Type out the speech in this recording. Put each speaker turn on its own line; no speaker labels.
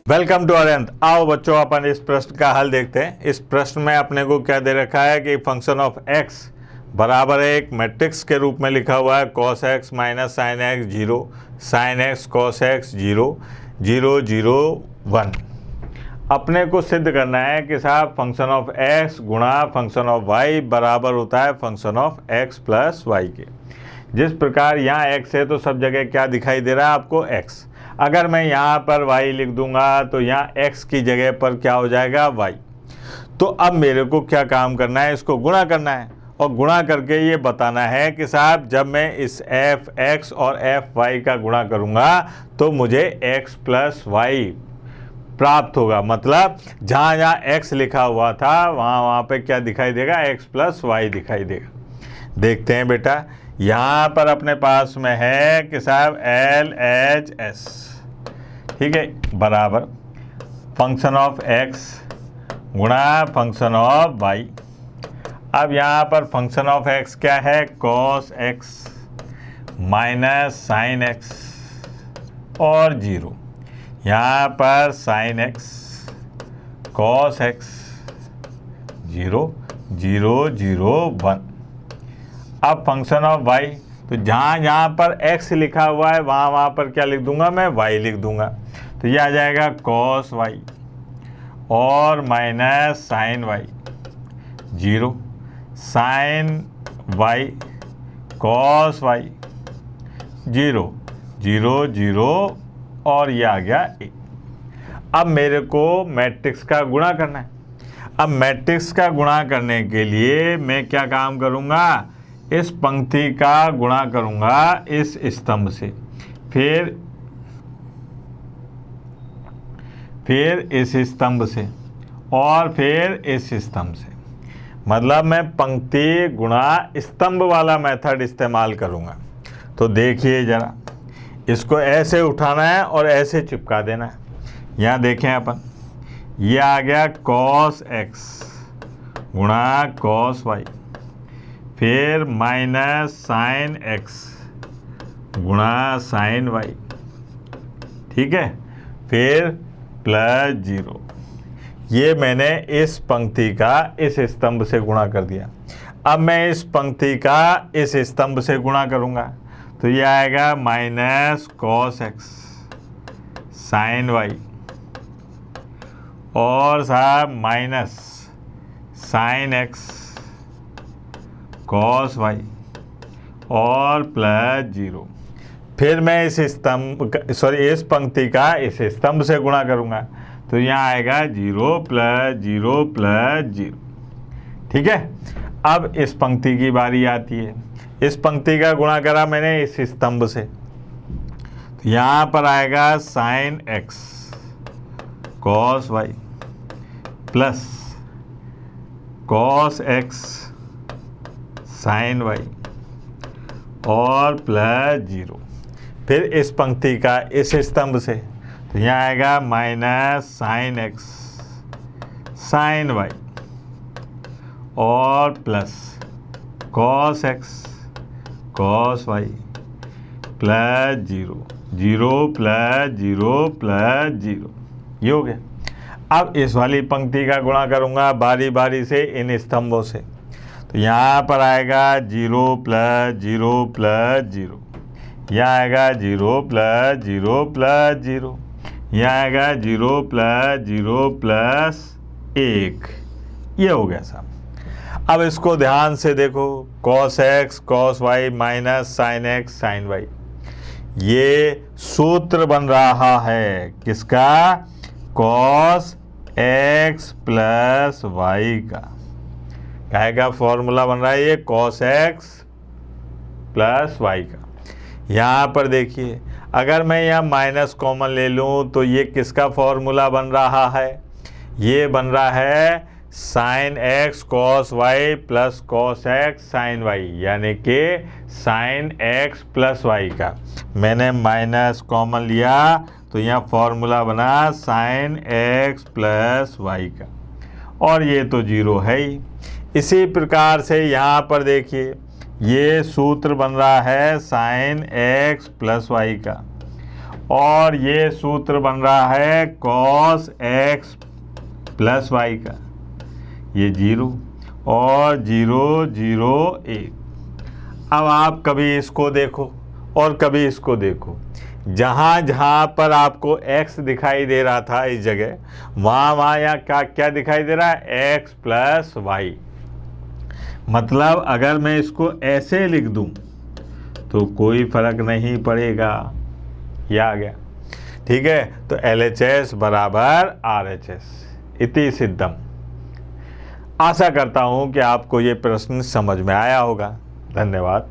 Welcome to अरेंथ। आओ बच्चों, अपन इस प्रश्न का हल देखते हैं। इस प्रश्न में अपने को क्या दे रखा है कि फंक्शन ऑफ x बराबर है एक मैट्रिक्स के रूप में लिखा हुआ है cos x minus sine x 0, sine x cos x 0, 0, 0, 1। अपने को सिद्ध करना है कि साहब फंक्शन ऑफ x गुणा फंक्शन ऑफ y बराबर होता है function of x plus Y के। जिस प्रकार यहाँ x है तो सब जगह क्या दिखाई दे रहा है आपको x। अगर मैं यहाँ पर y लिख दूंगा तो यहाँ x की जगह पर क्या हो जाएगा y। तो अब मेरे को क्या काम करना है, इसको गुणा करना है और गुणा करके ये बताना है कि साहब जब मैं इस f(x) और f(y) का गुणा करूँगा तो मुझे x प्लस वाई प्राप्त होगा। मतलब जहाँ जहाँ x लिखा हुआ था वहाँ पे क्या दिखाई देगा, x प्लस वाई दिखाई देगा। देखते हैं बेटा, यहाँ पर अपने पास में है कि साहब LHS, ठीक है, बराबर फंक्शन ऑफ x गुणा फंक्शन ऑफ y। अब यहाँ पर फंक्शन ऑफ x क्या है, cos x minus sine x और 0। यहाँ पर साइन x cos x 0, 0, 0, 1। अब फंक्शन ऑफ y, तो जहाँ जहाँ पर x लिखा हुआ है वहाँ पर क्या लिख दूंगा, मैं y लिख दूंगा। तो ये आ जाएगा cos y और minus sine y 0, sine y cos y 0, 0, 0 और ये आ गया a। अब मेरे को मैट्रिक्स का गुणा करना है। अब मैट्रिक्स का गुणा करने के लिए मैं क्या काम करूँगा, इस पंक्ति का गुणा करूँगा इस स्तंभ से, फिर इस स्तंभ से और फिर इस स्तंभ से। मतलब मैं पंक्ति गुणा स्तंभ वाला मेथड इस्तेमाल करूँगा। तो देखिए ज़रा, इसको ऐसे उठाना है और ऐसे चिपका देना है। यहाँ देखें अपन, ये आ गया cos x गुणा cos y, फिर माइनस साइन x गुणा साइन y, ठीक है, फिर प्लस 0। ये मैंने इस पंक्ति का इस स्तंभ से गुणा कर दिया। अब मैं इस पंक्ति का इस स्तंभ से गुणा करूँगा तो ये आएगा minus cos x sine y और साहब minus sine x cos y और प्लस 0। फिर मैं इस इस पंक्ति का इस स्तंभ से गुणा करूँगा तो यहाँ आएगा 0 प्लस 0 प्लस 0, ठीक है। अब इस पंक्ति की बारी आती है। इस पंक्ति का गुणा करा मैंने इस स्तंभ से, तो यहाँ पर आएगा sine x cos y plus cos x sine y और प्लस 0। फिर इस पंक्ति का इस स्तंभ से, तो यहाँ आएगा minus sine x sine y और plus cos x cos y plus 0, 0 plus 0 plus 0। ये हो गया। अब इस वाली पंक्ति का गुणा करूँगा बारी बारी से इन स्तंभों से। तो यहाँ पर आएगा 0 प्लस 0 प्लस 0, यहाँ आएगा 0 प्लस 0 प्लस 0, यहाँ आएगा 0 प्लस 0 प्लस 1। ये हो गया साहब। अब इसको ध्यान से देखो, cos x cos y minus sine x sine y, ये सूत्र बन रहा है किसका, cos x प्लस y का। क्या का फॉर्मूला बन रहा है ये, cos x प्लस y का। यहाँ पर देखिए, अगर मैं यहाँ माइनस कॉमन ले लूँ तो ये किसका फॉर्मूला बन रहा है, ये बन रहा है sine x cos y plus cos x sine y, यानी कि साइन x प्लस y का। मैंने माइनस कॉमन लिया तो यहाँ फॉर्मूला बना साइन x प्लस y का, और ये तो 0 है ही। इसी प्रकार से यहाँ पर देखिए, ये सूत्र बन रहा है साइन x प्लस वाई का, और ये सूत्र बन रहा है cos x प्लस वाई का, ये 0 और 0 0 1। अब आप कभी इसको देखो और कभी इसको देखो, जहाँ जहाँ पर आपको x दिखाई दे रहा था इस जगह, वहाँ यहाँ क्या दिखाई दे रहा है, x प्लस वाई। मतलब अगर मैं इसको ऐसे लिख दूँ तो कोई फर्क नहीं पड़ेगा। यह आ गया, ठीक है। तो LHS बराबर RHS इति सिद्धम। आशा करता हूँ कि आपको ये प्रश्न समझ में आया होगा। धन्यवाद।